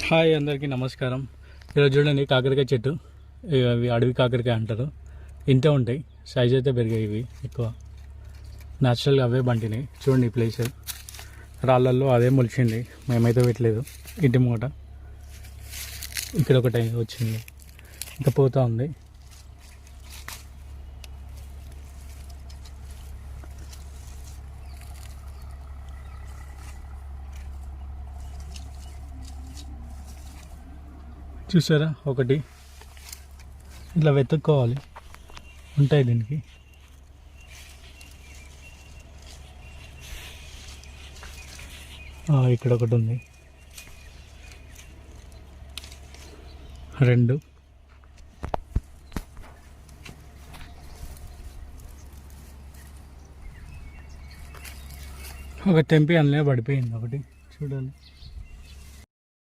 Hi అందరికీ నమస్కారం. ఈరోజు చూడండి కాకరకాయ చెట్టు. ఇవి అడవి కాకరకాయ అంటారు. ఇంతే ఉంటాయి, సైజ్ అయితే పెరిగాయి. ఇవి ఎక్కువ న్యాచురల్గా అవే బంటినాయి. చూడండి ఈ ప్లేస్ రాళ్ళల్లో అదే మొలిచింది, మేమైతే పెట్టలేదు. ఇంటి మూట ఇక్కడ ఒకటి వచ్చింది, ఇంకా పోతూ ఉంది. చూసారా, ఒకటి ఇట్లా వెతుక్కోవాలి, ఉంటాయి దీనికి. ఇక్కడ ఒకటి ఉంది, రెండు. ఒక తెంపి అందులో పడిపోయింది ఒకటి, చూడాలి.